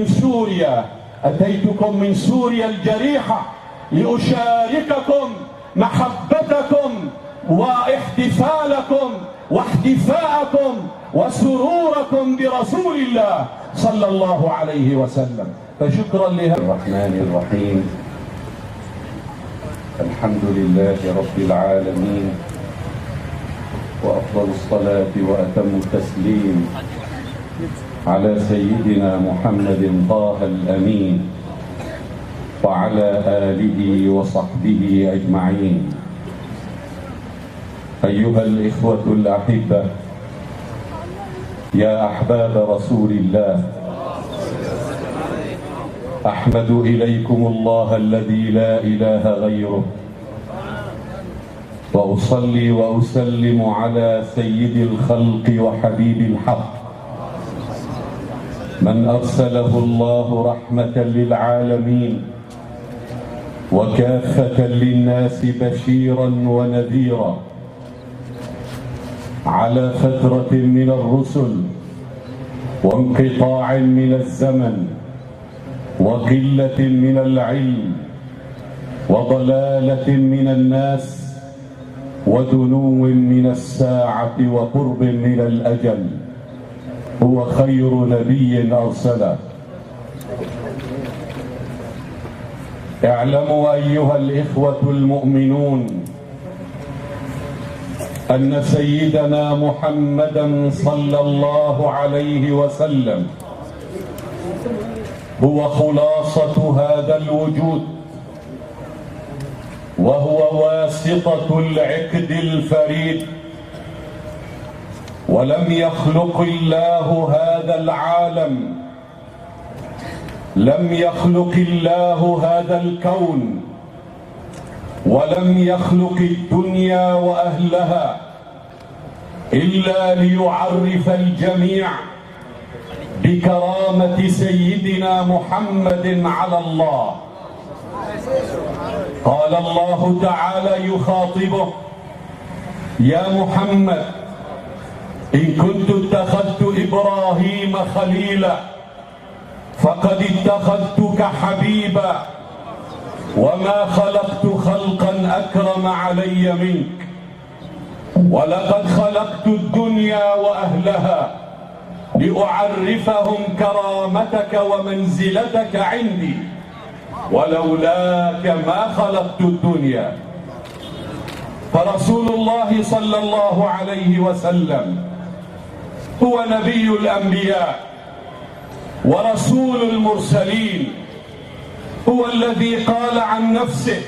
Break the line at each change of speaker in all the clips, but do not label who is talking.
سوريا، أتيتكم من سوريا الجريحة لأشارككم محبتكم واحتفالكم واحتفاءكم وسروركم برسول الله صلى الله عليه وسلم. فشكرا لهذا
الرحمن الرحيم. الحمد لله رب العالمين، وأفضل الصلاة وأتم التسليم على سيدنا محمد طه الأمين وعلى آله وصحبه أجمعين. أيها الإخوة الأحبة، يا أحباب رسول الله، أحمد إليكم الله الذي لا إله غيره، وأصلي وأسلم على سيد الخلق وحبيب الحق، من أرسله الله رحمة للعالمين وكافة للناس بشيرا ونذيرا، على فترة من الرسل وانقطاع من الزمن وقلة من العلم وضلالة من الناس ودنو من الساعة وقرب من الأجل، هو خير نبي أرسله. اعلموا أيها الإخوة المؤمنون أن سيدنا محمدا صلى الله عليه وسلم هو خلاصة هذا الوجود، وهو واسطة العقد الفريد، ولم يخلق الله هذا العالم، لم يخلق الله هذا الكون، ولم يخلق الدنيا وأهلها إلا ليعرف الجميع بكرامة سيدنا محمد على الله. قال الله تعالى يخاطبه: يا محمد إن كنت اتخذت إبراهيم خليلا فقد اتخذتك حبيبا، وما خلقت خلقا أكرم علي منك، ولقد خلقت الدنيا وأهلها لأعرفهم كرامتك ومنزلتك عندي، ولولاك ما خلقت الدنيا. فرسول الله صلى الله عليه وسلم هو نبي الأنبياء ورسول المرسلين، هو الذي قال عن نفسه: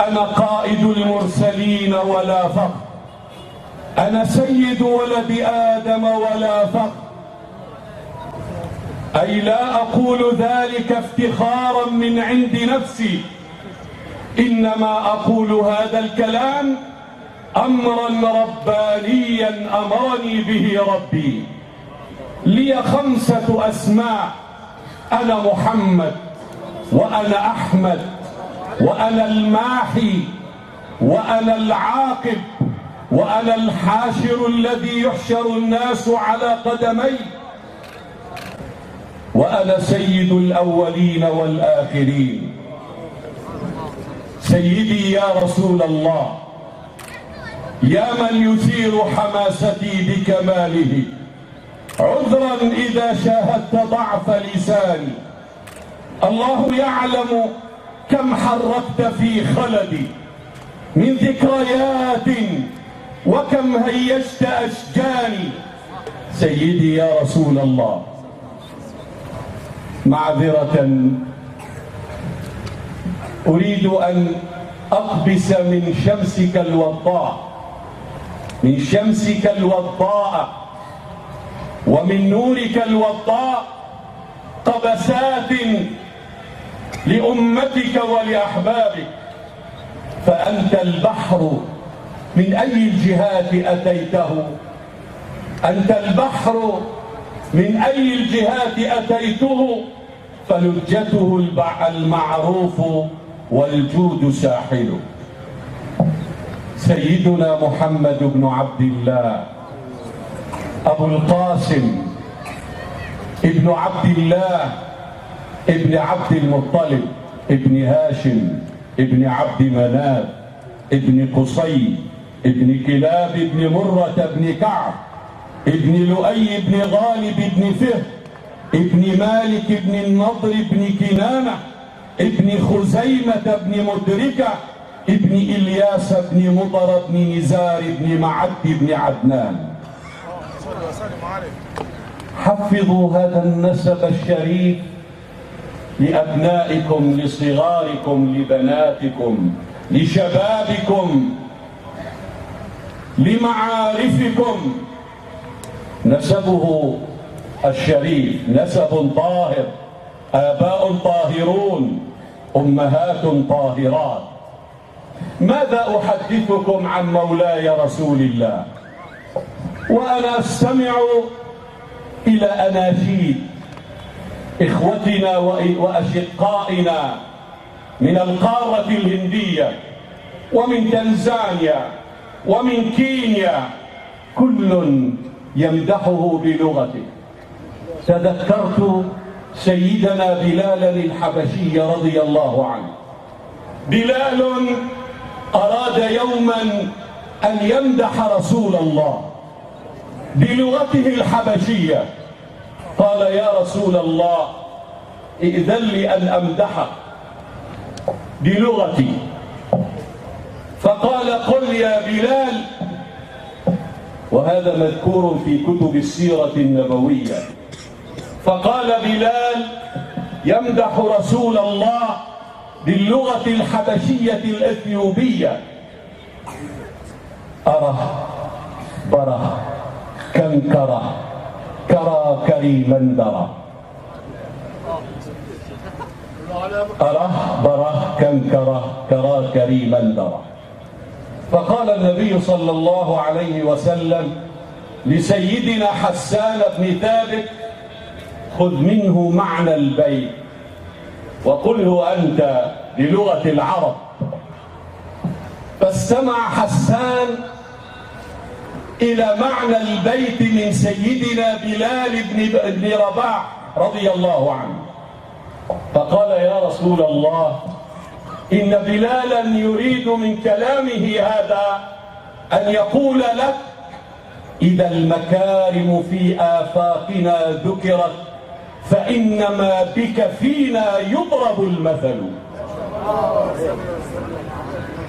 أنا قائد المرسلين ولا فخر، أنا سيد ولد آدم ولا فخر. أي لا أقول ذلك افتخارا من عند نفسي، إنما أقول هذا الكلام أمرا ربانيا أمرني به ربي. لي 5 أسماء: أنا محمد، وأنا أحمد، وأنا الماحي، وأنا العاقب، وأنا الحاشر الذي يحشر الناس على قدمي، وأنا سيد الأولين والآخرين. سيدي يا رسول الله، يا من يثير حماستي بكماله، عذرا إذا شاهدت ضعف لساني. الله يعلم كم حركت في خلدي من ذكريات، وكم هيجت أشجاني. سيدي يا رسول الله، معذرة أريد أن أقبس من شمسك الوضاء، من شمسك الوضاء ومن نورك الوضاء قبسات لأمتك ولأحبابك. فأنت البحر من أي الجهات أتيته، أنت البحر من أي الجهات أتيته، فلجته المعروف والجود ساحله. سيدنا محمد بن عبد الله أبو القاسم
ابن عبد الله ابن عبد المطلب ابن هاشم ابن عبد مناف ابن قصي ابن كلاب ابن مرة ابن كعب ابن لؤي ابن غالب ابن فهر ابن مالك ابن النضر ابن كنانة ابن خزيمة ابن مدركة ابن إلياس ابن مضر ابن نزار ابن معد ابن عدنان. حفظوا هذا النسب الشريف لأبنائكم، لصغاركم، لبناتكم، لشبابكم، لمعارفكم. نسبه الشريف نسب طاهر، آباء طاهرون، أمهات طاهرات. ماذا أحدثكم عن مولاي رسول الله وأنا أستمع إلى أناشيد إخوتنا وأشقائنا من القارة الهندية ومن تنزانيا ومن كينيا، كل يمدحه بلغته. تذكرت سيدنا بلالا الحبشي رضي الله عنه. بلال أراد يوما أن يمدح رسول الله بلغته الحبشية، قال: يا رسول الله، ائذن لي أن أمدحك بلغتي. فقال: قل يا بلال. وهذا مذكور في كتب السيرة النبوية. فقال بلال يمدح رسول الله باللغة الحبشية الأثيوبية: أره بره كنكره كرى كريمندرة. أره بره كنكره كرى كريمندرة. فقال النبي صلى الله عليه وسلم لسيدنا حسان بن ثابت: خذ منه معنى البيت وقله أنت بلغة العرب. فاستمع حسان إلى معنى البيت من سيدنا بلال بن رباح رضي الله عنه، فقال: يا رسول الله، إن بلالا يريد من كلامه هذا أن يقول لك: إذا المكارم في آفاقنا ذكرت فإنما بك فينا يضرب المثل.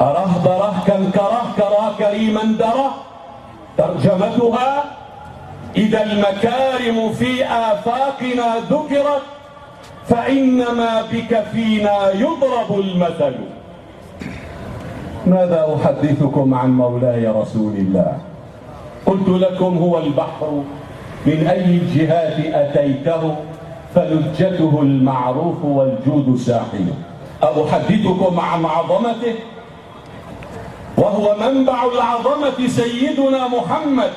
أره بره كنكره كرى كريمندرة. ترجمتها: إذا المكارم في آفاقنا ذكرت فإنما بك فينا يضرب المثل. ماذا أحدثكم عن مولاي رسول الله؟ قلت لكم: هو البحر، من أي الجهات أتيته فلجته المعروف والجود ساحله. أحدثكم عن عظمته، وهو منبع العظمة سيدنا محمد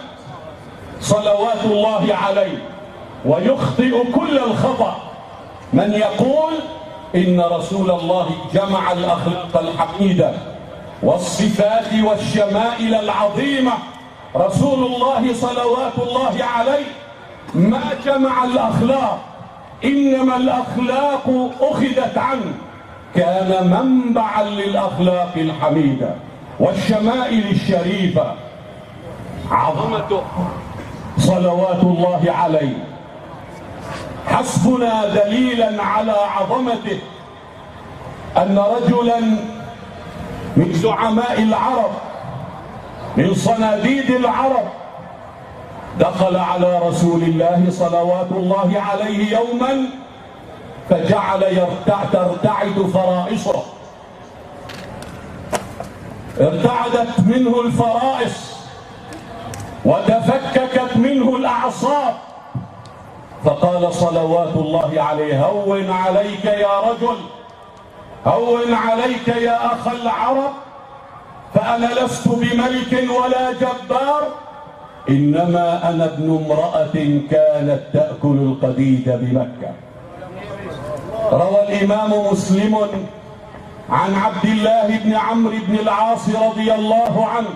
صلوات الله عليه. ويخطئ كل الخطأ من يقول إن رسول الله جمع الأخلاق الحميدة والصفات والشمائل العظيمة. رسول الله صلوات الله عليه ما جمع الأخلاق، إنما الأخلاق أخذت عنه. كان منبعا للأخلاق الحميدة والشمائل الشريفة. عظمته صلوات الله عليه حسبنا دليلا على عظمته أن رجلا من زعماء العرب، من صناديد العرب، دخل على رسول الله صلوات الله عليه يوما فجعل ترتعد فرائصه. ارتعدت منه الفرائص وتفككت منه الأعصاب، فقال صلوات الله عليه: هون عليك يا رجل، هون عليك يا أخ العرب، فأنا لست بملك ولا جبار، إنما أنا ابن امرأة كانت تأكل القديد بمكة. روى الإمام مسلم عن عبد الله بن عمرو بن العاص رضي الله عنه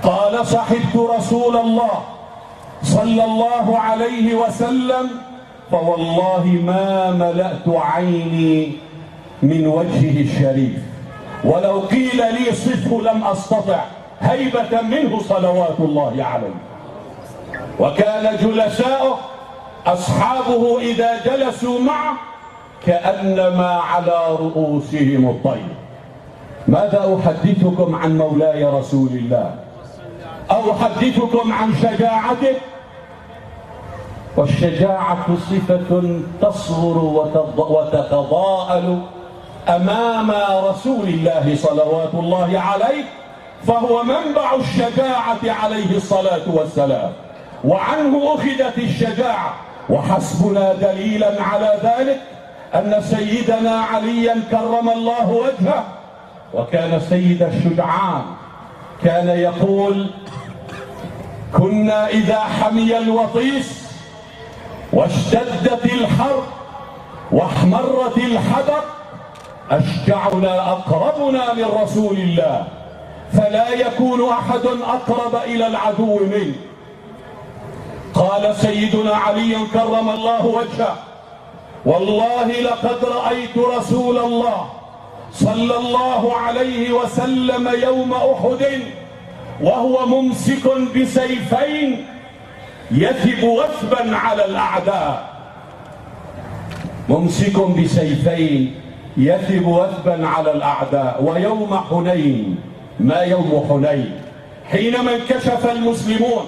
قال: صحبت رسول الله صلى الله عليه وسلم، فوالله ما ملأت عيني من وجهه الشريف، ولو قيل لي صفه لم أستطع هيبة منه صلوات الله عليه. وكان جلساؤه أصحابه إذا جلسوا معه كأنما على رؤوسهم الطير. ماذا أحدثكم عن مولاي رسول الله؟ أو أحدثكم عن شجاعته. والشجاعة صفة تصغر وتتضاءل أمام رسول الله صلوات الله عليه، فهو منبع الشجاعة عليه الصلاة والسلام، وعنه أخذت الشجاعة. وحسبنا دليلا على ذلك أن سيدنا عليا كرم الله وجهه، وكان سيد الشجعان، كان يقول: كنا إذا حمي الوطيس واشتدت الحرب واحمرت الحدق أشجعنا أقربنا من رسول الله، فلا يكون أحد أقرب إلى العدو منه. قال سيدنا علي كرم الله وجهه: والله لقد رأيت رسول الله صلى الله عليه وسلم يوم أحد وهو ممسك بسيفين يثب وثبا على الأعداء. ممسك بسيفين يثب وثبا على الأعداء. ويوم حنين، ما يوم حنين؟ حينما انكشف المسلمون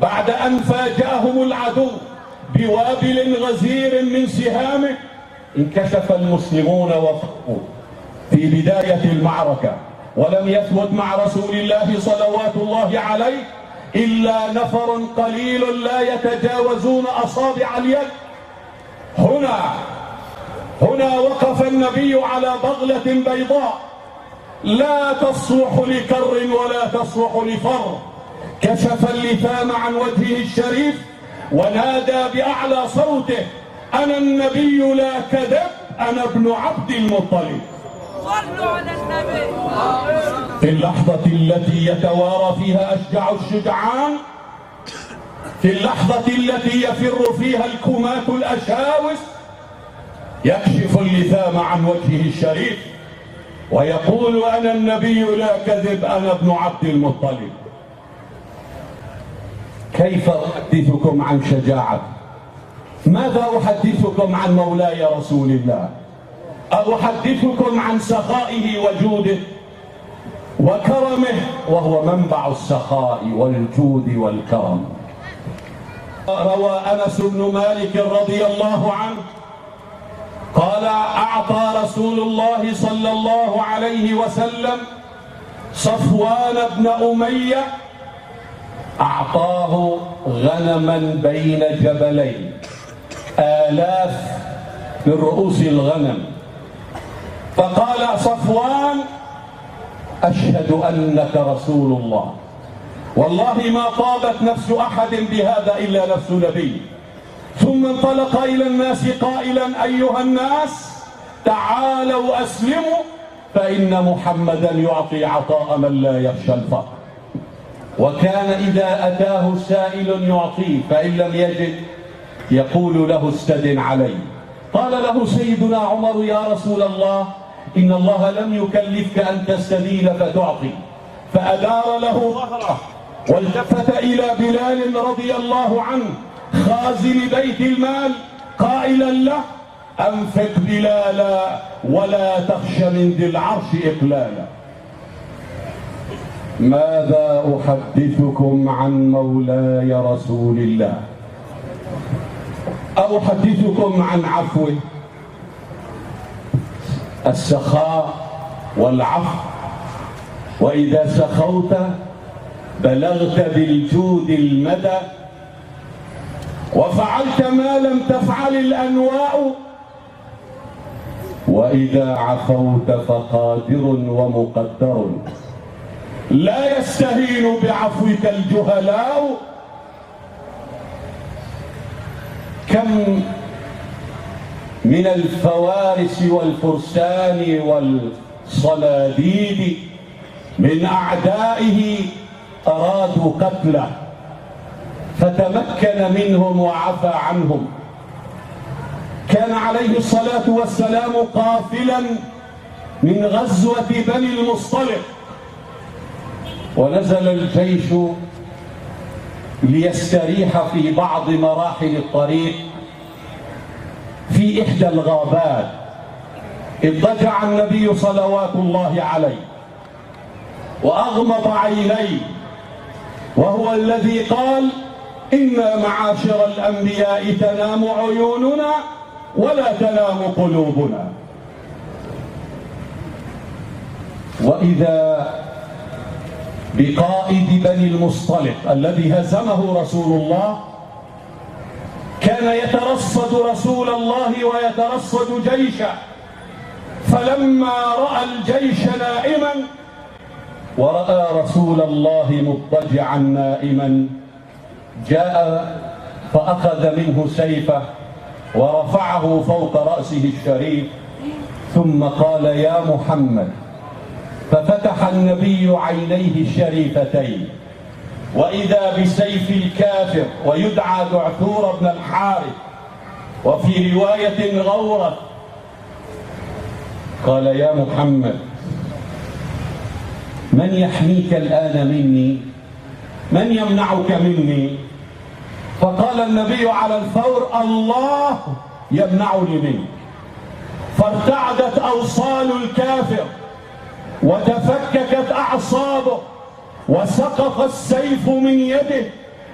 بعد أن فاجأهم العدو بوابل غزير من سهامه، انكشف المسلمون وفقوا في بداية المعركة، ولم يثبت مع رسول الله صلوات الله عليه إلا نفر قليل لا يتجاوزون أصابع اليد. هنا وقف النبي على بغلة بيضاء لا تصلح لكر ولا تصلح لفر، كشف اللثام عن وجهه الشريف ونادى بأعلى صوته: أنا النبي لا كذب، أنا ابن عبد المطلب.
صلوا على النبي.
في اللحظة التي يتوارى فيها أشجع الشجعان، في اللحظة التي يفر فيها الكماة الأشاوس، يكشف اللثام عن وجهه الشريف ويقول: أنا النبي لا كذب، أنا ابن عبد المطلب. كيف أحدثكم عن شجاعته؟ ماذا أحدثكم عن مولاي رسول الله؟ أحدثكم عن سخائه وجوده وكرمه، وهو منبع السخاء والجود والكرم. روى أنس بن مالك رضي الله عنه قال: أعطى رسول الله صلى الله عليه وسلم صفوان بن أمية، أعطاه غنما بين جبلين، آلاف من رؤوس الغنم، فقال صفوان: أشهد أنك رسول الله، والله ما طابت نفس أحد بهذا إلا نفس نبي. ثم انطلق إلى الناس قائلا: أيها الناس تعالوا أسلموا، فإن محمدا يعطي عطاء من لا يخشى الفقر. وكان إذا أتاه سائل يعطيه، فإن لم يجد يقول له: استدن علي. قال له سيدنا عمر: يا رسول الله، إن الله لم يكلفك أن تستدين فتعطي. فأدار له ظهره والتفت إلى بلال رضي الله عنه خازن بيت المال قائلا له: أنفق بلالا ولا تخش من ذي العرش إقلالا. ماذا أحدثكم عن مولاي رسول الله؟ أحدثكم عن عفوه، السخاء والعفو. وإذا سخوت بلغت بالجود المدى، وفعلت ما لم تفعل الأنواء، وإذا عفوت فقادر ومقدر، لا يستهين بعفوك الجهلاء. كم من الفوارس والفرسان والصناديد من أعدائه أرادوا قتله، فتمكن منهم وعفى عنهم. كان عليه الصلاة والسلام قافلا من غزوة بني المصطلق، ونزل الجيش ليستريح في بعض مراحل الطريق في إحدى الغابات. اضطجع النبي صلوات الله عليه وأغمض عينيه، وهو الذي قال: إنا معاشر الأنبياء تنام عيوننا ولا تنام قلوبنا. وإذا بقائد بني المصطلق الذي هزمه رسول الله، كان يترصد رسول الله ويترصد جيشه، فلما رأى الجيش نائما ورأى رسول الله مضطجعا نائما، جاء فأخذ منه سيفه ورفعه فوق رأسه الشريف، ثم قال: يا محمد. ففتح النبي عينيه الشريفتين، وإذا بسيف الكافر، ويدعى دعثور بن الحارث، وفي رواية غورث. قال: يا محمد، من يحميك الآن مني؟ من يمنعك مني؟ فقال النبي على الفور: الله يمنعني منك. فارتعدت أوصال الكافر وتفككت أعصابه، وسقط السيف من يده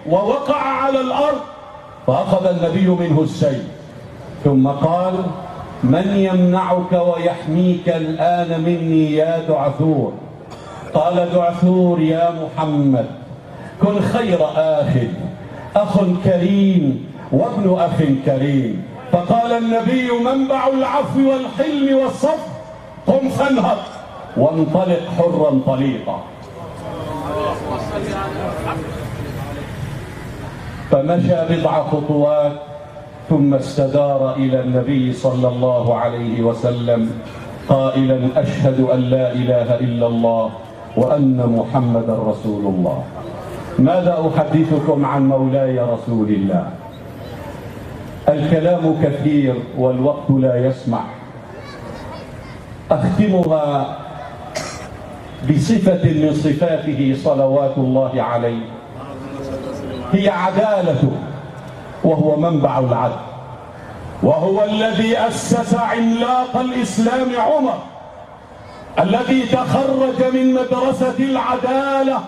ووقع على الأرض، فأخذ النبي منه السيف، ثم قال: من يمنعك ويحميك الآن مني يا دعثور؟ قال دعثور: يا محمد، كن خير أخ كريم وابن أخ كريم. فقال النبي: منبع العفو والحلم والصفح، قم فانهض وانطلق حرا طليقا. فمشى بضع خطوات ثم استدار إلى النبي صلى الله عليه وسلم قائلا: أشهد أن لا إله إلا الله وأن محمدا رسول الله. ماذا أحدثكم عن مولاي رسول الله؟ الكلام كثير والوقت لا يسمح. أختمها بصفة من صفاته صلوات الله عليه، هي عدالته، وهو منبع العدل، وهو الذي أسس عملاق الإسلام عمر، الذي تخرج من مدرسة العدالة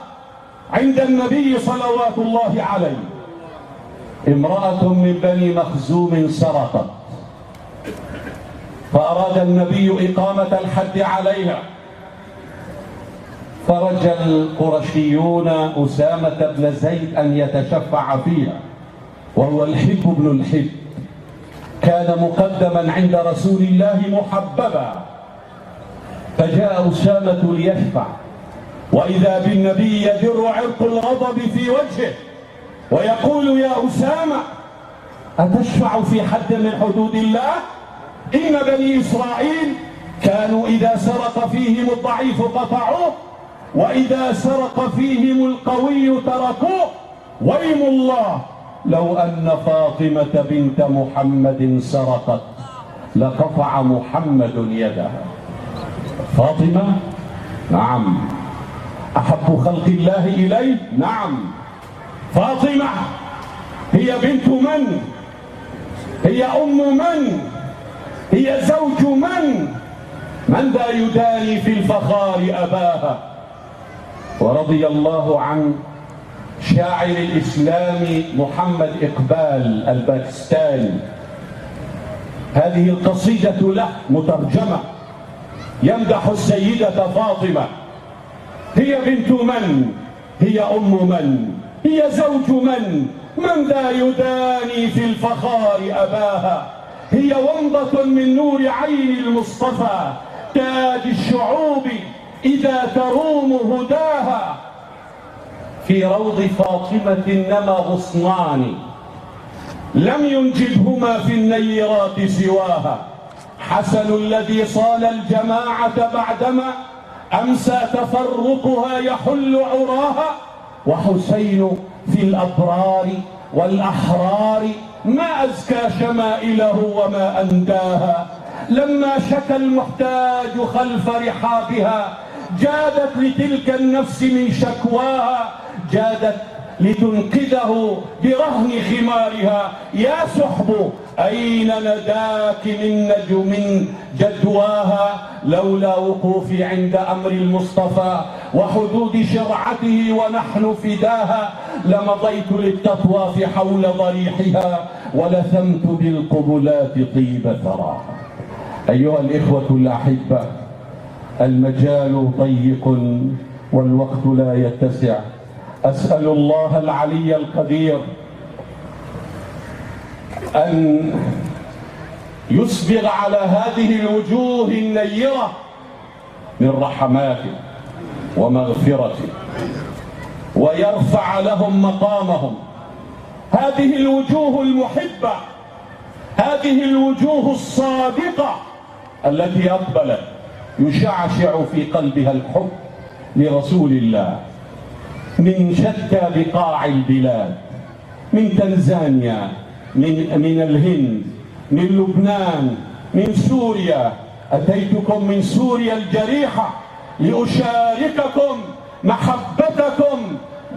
عند النبي صلوات الله عليه. امرأة من بني مخزوم سرقت، فأراد النبي إقامة الحد عليها، فرجى القرشيون أسامة بن زيد أن يتشفع فيها، وهو الحب بن الحب، كان مقدما عند رسول الله محببا. فجاء أسامة ليشفع، وإذا بالنبي يدر عرق الغضب في وجهه ويقول: يا أسامة، أتشفع في حد من حدود الله؟ إن بني إسرائيل كانوا إذا سرق فيهم الضعيف قطعوه، وإذا سرق فيهم القوي تركوه. ويم الله لو أن فاطمة بنت محمد سرقت لقطع محمد يدها. فاطمة؟ نعم. أحب خلق الله إليه؟ نعم. فاطمة هي بنت من؟ هي أم من؟ هي زوج من؟ من ذا يداني في الفخار أباها؟ ورضي الله عن شاعر الإسلام محمد إقبال الباكستاني. هذه القصيدة له مترجمة، يمدح السيدة فاطمة. هي بنت من؟ هي أم من؟ هي زوج من؟ من ذا يداني في الفخار أباها؟ هي ومضة من نور عين المصطفى، تاج الشعوب إذا تروم هداها. في روض فاطمة نما غصنان، لم ينجبهما في النيرات سواها. حسن الذي صال الجماعة بعدما أمسى تفرقها يحل عراها، وحسين في الأبرار والأحرار، ما أزكى شمائله وما أنداها. لما شكى المحتاج خلف رحابها، جادت لتلك النفس من شكواها، جادت لتنقذه برهن خمارها. يا سحب أين نداك من جدواها، لولا وقوفي عند أمر المصطفى وحدود شرعته ونحن فداها، لمضيت للتطواف حول ضريحها ولثمت بالقبلات طيب ثراها. أيها الإخوة الأحبة، المجال ضيق والوقت لا يتسع. أسأل الله العلي القدير أن يسبغ على هذه الوجوه النيرة من رحماته ومغفرته، ويرفع لهم مقامهم. هذه الوجوه المحبة، هذه الوجوه الصادقة التي أقبلت يشعشع في قلبها الحب لرسول الله من شتى بقاع البلاد، من تنزانيا، من الهند، من لبنان، من سوريا. أتيتكم من سوريا الجريحة لأشارككم محبتكم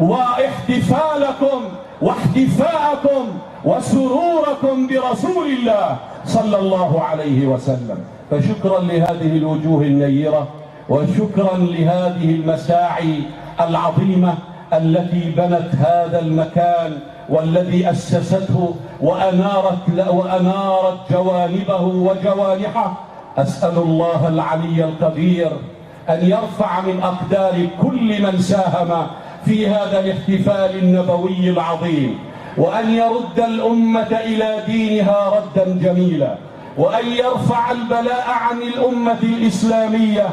واحتفالكم واحتفاءكم وسروركم برسول الله صلى الله عليه وسلم. فشكرا لهذه الوجوه النيرة، وشكرا لهذه المساعي العظيمة التي بنت هذا المكان والذي أسسته وأنارت جوانبه وجوانحه. أسأل الله العلي القدير أن يرفع من أقدار كل من ساهم في هذا الاحتفال النبوي العظيم، وأن يرد الأمة إلى دينها ردا جميلا، وأن يرفع البلاء عن الأمة الإسلامية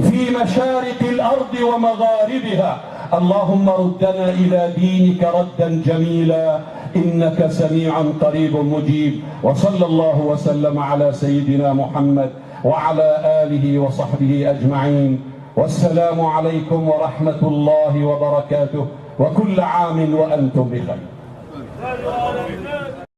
في مشارق الأرض ومغاربها. اللهم ردنا إلى دينك ردا جميلا، إنك سميع قريب مجيب. وصلى الله وسلم على سيدنا محمد وعلى آله وصحبه أجمعين، والسلام عليكم ورحمة الله وبركاته، وكل عام وأنتم بخير.